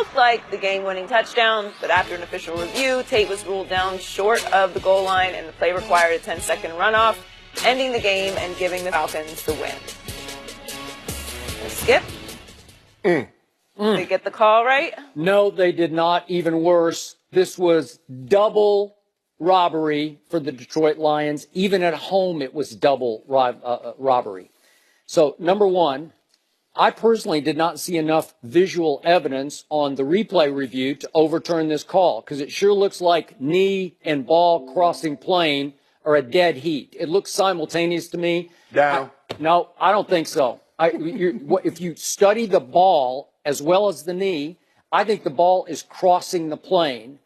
looked like the game-winning touchdown, but after an official review, Tate was ruled down short of the goal line, and the play required a 10-second runoff, ending the game and giving the Falcons the win. Skip? Did they get the call right? No, they did not. Even worse, this was double robbery for the Detroit Lions. Even at home, it was double robbery. So, number one, I personally did not see enough visual evidence on the replay review to overturn this call, because it sure looks like knee and ball crossing plane are a dead heat. It looks simultaneous to me. Down. No, I don't think so. If you study the ball as well as the knee, I think the ball is crossing the plane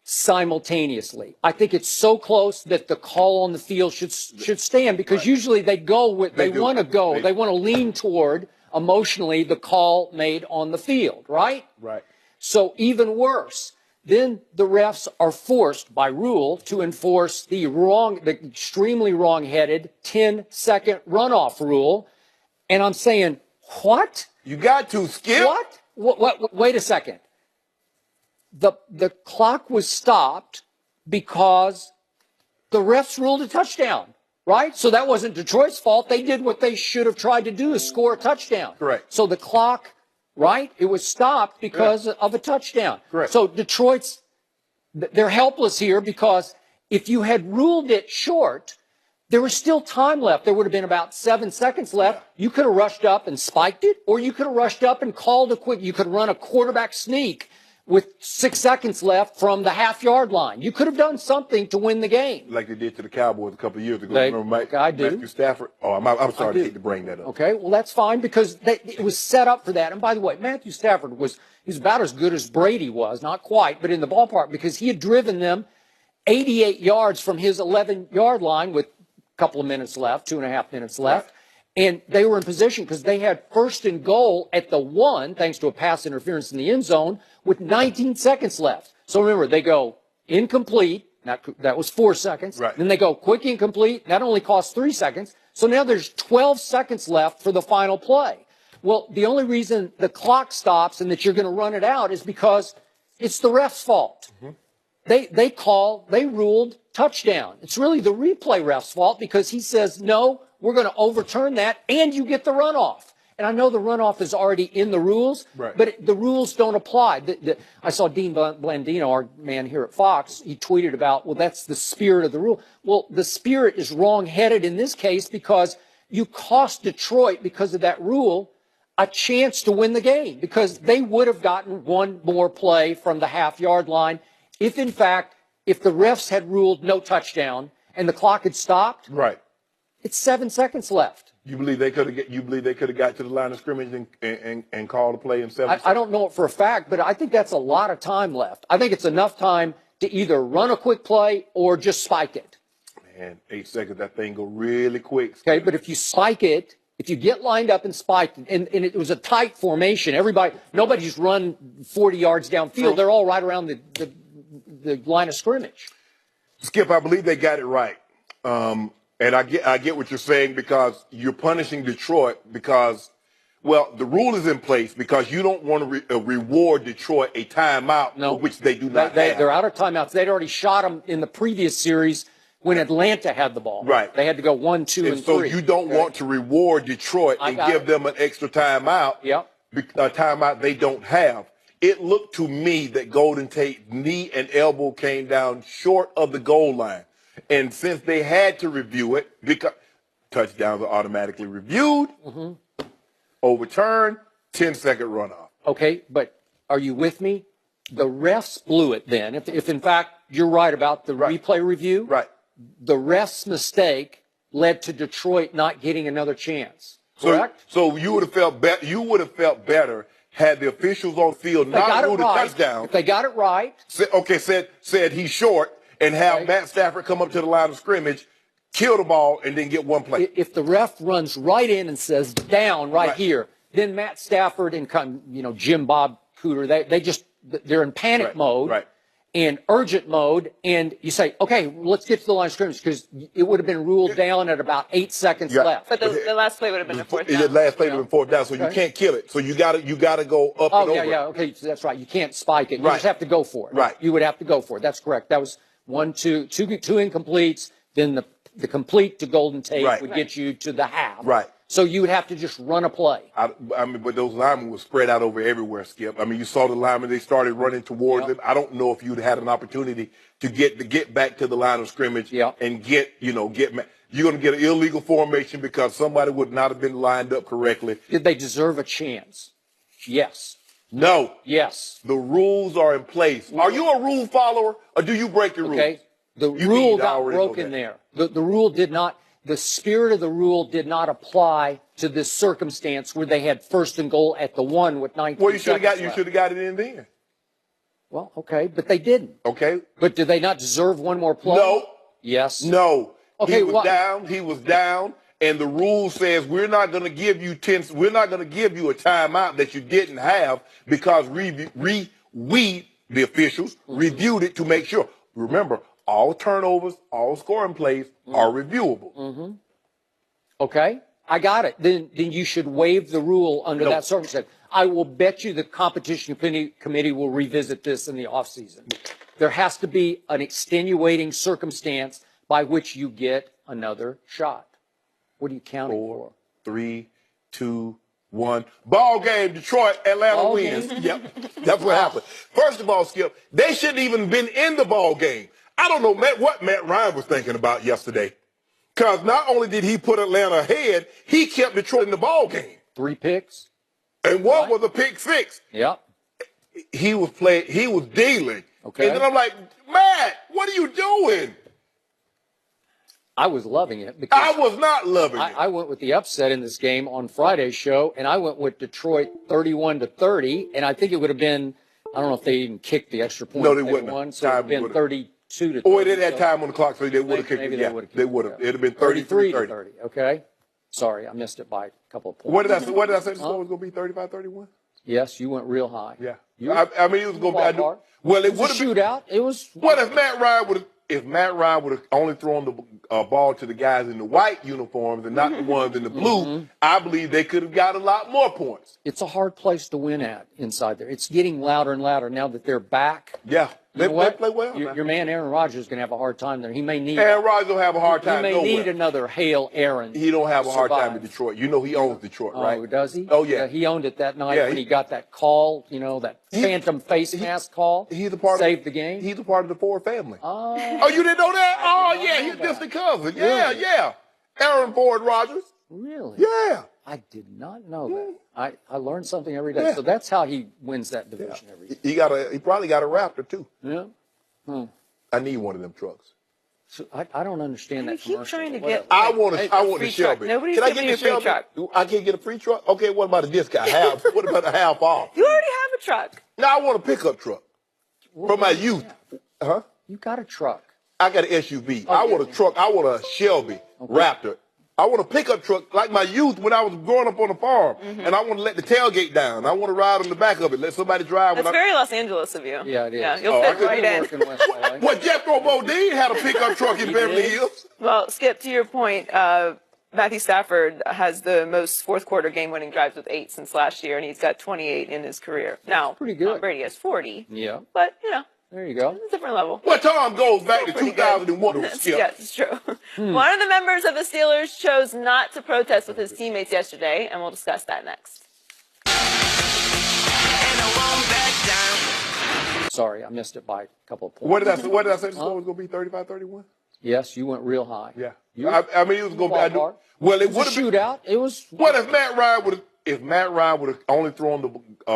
simultaneously. I think it's so close that the call on the field should stand, because usually they go with, they want to lean toward emotionally the call made on the field, right? Right. So even worse, then the refs are forced by rule to enforce the extremely wrong-headed 10-second runoff rule. And I'm saying, what? You got to, Skip. What? Wait a second. The clock was stopped because the refs ruled a touchdown, right? So that wasn't Detroit's fault. They did what they should have tried to do, is score a touchdown. Correct. So the clock, right, it was stopped because of a touchdown. Correct. So they're helpless here, because if you had ruled it short, there was still time left. There would have been about 7 seconds left. You could have rushed up and spiked it, or you could have rushed up and called you could run a quarterback sneak with 6 seconds left from the half-yard line. You could have done something to win the game. Like they did to the Cowboys a couple of years ago. Remember Matthew Stafford? Oh, I'm sorry to hate to bring that up. Okay, well, that's fine, because it was set up for that. And by the way, Matthew Stafford was about as good as Brady was, not quite, but in the ballpark, because he had driven them 88 yards from his 11-yard line with a couple of minutes left, 2.5 minutes left. Right. And they were in position because they had first and goal at the 1, thanks to a pass interference in the end zone, with 19 seconds left. So remember, they go incomplete. That was 4 seconds. Right. Then they go quick incomplete. That only costs 3 seconds. So now there's 12 seconds left for the final play. Well, the only reason the clock stops and that you're going to run it out is because it's the ref's fault. Mm-hmm. They ruled touchdown. It's really the replay ref's fault, because he says, no, we're going to overturn that, and you get the runoff. And I know the runoff is already in the rules, right, but the rules don't apply. I saw Dean Blandino, our man here at Fox, he tweeted about, well, that's the spirit of the rule. Well, the spirit is wrong-headed in this case, because you cost Detroit, because of that rule, a chance to win the game, because they would have gotten one more play from the half-yard line if, in fact, if the refs had ruled no touchdown and the clock had stopped. Right. It's 7 seconds left. You believe they could have got to the line of scrimmage and called a play in 7 seconds? I don't know it for a fact, but I think that's a lot of time left. I think it's enough time to either run a quick play or just spike it. Man, 8 seconds, that thing go really quick. Okay, but if you spike it, if you get lined up and spiked, and it was a tight formation, nobody's run 40 yards downfield. They're all right around the line of scrimmage. Skip, I believe they got it right. And I get what you're saying, because you're punishing Detroit because, well, the rule is in place because you don't want to reward Detroit a timeout, which they do not have. They're out of timeouts. They'd already shot them in the previous series when Atlanta had the ball. Right. They had to go 1, 2, and 3. So you don't want to reward Detroit and give them an extra timeout, a timeout they don't have. It looked to me that Golden Tate's knee and elbow came down short of the goal line. And since they had to review it, because touchdowns are automatically reviewed, overturned, 10-second runoff. Okay, but are you with me? The refs blew it then. If in fact you're right about the replay review, the refs' mistake led to Detroit not getting another chance. Correct? So you would have felt better. You would have felt better had the officials on the field not ruled a touchdown. If they got it right. Said he's short, and have Matt Stafford come up to the line of scrimmage, kill the ball, and then get one play. If the ref runs right in and says down here, then Matt Stafford and Jim Bob Cooter, they're in panic mode. Right. and urgent mode, and you say, okay, let's get to the line of scrimmage, because it would have been ruled down at about 8 seconds left. But the last play would have been a fourth down. The last play would have been fourth down, so you can't kill it. So you got to go up and over. Okay, so that's right. You can't spike it. You Right. just have to go for it. Right. You would have to go for it. That's correct. That was two incompletes, then the complete to Golden Tate would get you to the half. Right. So you would have to just run a play. I mean, but those linemen were spread out over everywhere, Skip. I mean, you saw the linemen, they started running towards them. I don't know if you'd had an opportunity to get back to the line of scrimmage and get. You're going to get an illegal formation because somebody would not have been lined up correctly. Did they deserve a chance? Yes. No. Yes. The rules are in place. Are you a rule follower or do you break the rules? Okay. The rule got broken there. The rule did not. The spirit of the rule did not apply to this circumstance where they had first and goal at the 1 with 19 Well, you should seconds have got it in then. Well, okay, but they didn't. Okay. But did they not deserve one more play? No. Yes. No. Okay, he was down, and the rule says we're not going to give you we're not going to give you a timeout that you didn't have because we the officials reviewed it to make sure. Remember, all turnovers, all scoring plays are reviewable. Okay, I got it. Then you should waive the rule under that circumstance. I will bet you the competition committee will revisit this in the offseason. There has to be an extenuating circumstance by which you get another shot. What are you counting for? 3, 2, 1. Ball game, Detroit, Atlanta wins. Yep, that's what happened. First of all, Skip, they shouldn't even been in the ball game. I don't know what Matt Ryan was thinking about yesterday. Because not only did he put Atlanta ahead, he kept Detroit in the ball game. 3 picks. And one was a pick 6. Yep. He was dealing. Okay. And then I'm like, Matt, what are you doing? I was loving it because I was not loving it. I went with the upset in this game on Friday's show, and I went with Detroit 31-30, and I think it would have been, I don't know if they even kicked the extra point. No, they wouldn't. Won, so it would have been 32-30. Oh, it didn't have time on the clock, so they would have kicked it. Yeah, they would have. It would have been 33-30. Okay. Sorry, I missed it by a couple of points. What did I say the score was going to be? 35-31? Yes, you went real high. Yeah. I mean, it was going to be. Well, it would have been a shootout. It was. What if Matt Ryan would have only thrown the ball to the guys in the white uniforms and not the ones in the blue, I believe they could have got a lot more points. It's a hard place to win at inside there. It's getting louder and louder now that they're back. Yeah. They play well. Your man Aaron Rodgers is going to have a hard time there. He may need. Aaron Rodgers will have a hard time. He may need another Hail Aaron. He don't have a hard time in Detroit. You know he owns Detroit, right? Oh, does he? Oh yeah. He owned it that night when he got that call. That phantom face mask call. He's a part saved the game. He's a part of the Ford family. Oh, you didn't know that? Oh yeah, he's just a cousin. Yeah, yeah. Aaron Ford Rodgers. Really? Yeah. I did not know that. I learned something every day. Yeah. So that's how he wins that division every year. He probably got a Raptor too. Yeah. I need one of them trucks. So I don't understand that keep commercial. trying to get. I want a Shelby. Nobody's Can I giving get you a free truck. I can't get a free truck. Okay, what about a discount? Half. What about a half off? You already have a truck. No, I want a pickup truck from my youth. Huh? You got a truck. I got an SUV. I want a truck. I want a Shelby Raptor. I want a pickup truck like my youth when I was growing up on the farm. And I want to let the tailgate down. I want to ride on the back of it. Let somebody drive. That's very Los Angeles of you. Yeah, it is. Yeah, you'll fit right in. What Jethro Bodine had a pickup truck in Beverly Hills. Well, Skip, to your point, Matthew Stafford has the most fourth quarter game-winning drives with 8 since last year, and he's got 28 in his career. Now, pretty good. Tom Brady has 40. Yeah. But, there you go. It's a different level. Well, Tom goes back to 2001. Yes, it's true. One of the members of the Steelers chose not to protest with his teammates yesterday, and we'll discuss that next. Sorry, I missed it by a couple of points. What did I say the score was going to be? 35-31? Yes, you went real high. Yeah. I mean, it was going to be. Well, it would have been a shootout. It was. What if Matt Ryan would have only thrown the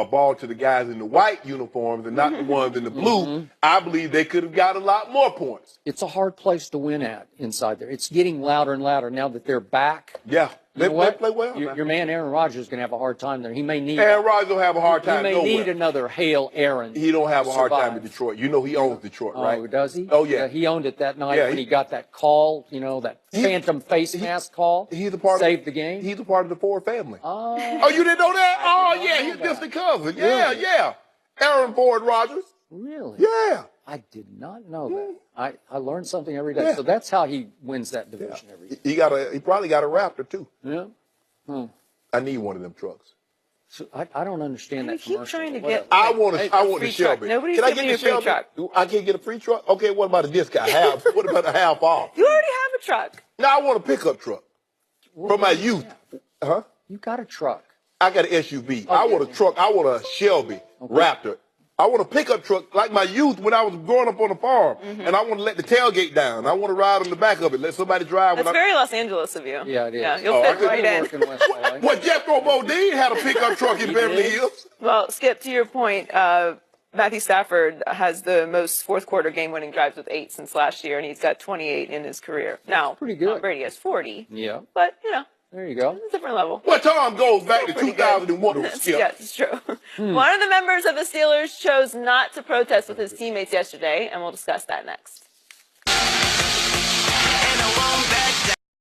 ball to the guys in the white uniforms and not the ones in the blue, I believe they could have got a lot more points. It's a hard place to win at inside there. It's getting louder and louder now that they're back. Yeah. They play well. Your man Aaron Rodgers is going to have a hard time there. He may need. Aaron Rodgers will have a hard time. He may need another Hail Aaron. He don't have a hard time in Detroit. You know he owns Detroit, right? Oh, does he? Oh yeah. He owned it that night when he got that call. That phantom face mask call. He's a part saved the game. He's a part of the Ford family. Oh, you didn't know that? Oh yeah, he's just a cousin. Yeah, yeah. Aaron Ford Rodgers. Really? Yeah. I did not know that. I learned something every day. So that's how he wins that division every year. He probably got a Raptor too. Yeah. I need one of them trucks. So I don't understand that keep commercial. trying to get. I want the Shelby. Nobody's Can I giving get you the a free Shelby? truck. I can't get a free truck? Okay, what about a discount? Half? What about a half off? You already have a truck. No, I want a pickup truck from my youth. Huh? You got a truck. I got an SUV. I want a truck. I want a Shelby Raptor. I want a pickup truck like my youth when I was growing up on the farm. And I want to let the tailgate down. I want to ride on the back of it. Let somebody drive. That's very Los Angeles of you. Yeah, it is. Yeah, you'll fit right in. Well, Jethro Bodine had a pickup truck in Beverly Hills. Well, Skip, to your point, Matthew Stafford has the most fourth quarter game-winning drives with 8 since last year, and he's got 28 in his career. Now, pretty good. Tom Brady has 40. Yeah. But, there you go. It's a different level. Well, Tom goes back to 2001. Skip. Yes, it's true. One of the members of the Steelers chose not to protest with his teammates yesterday, and we'll discuss that next.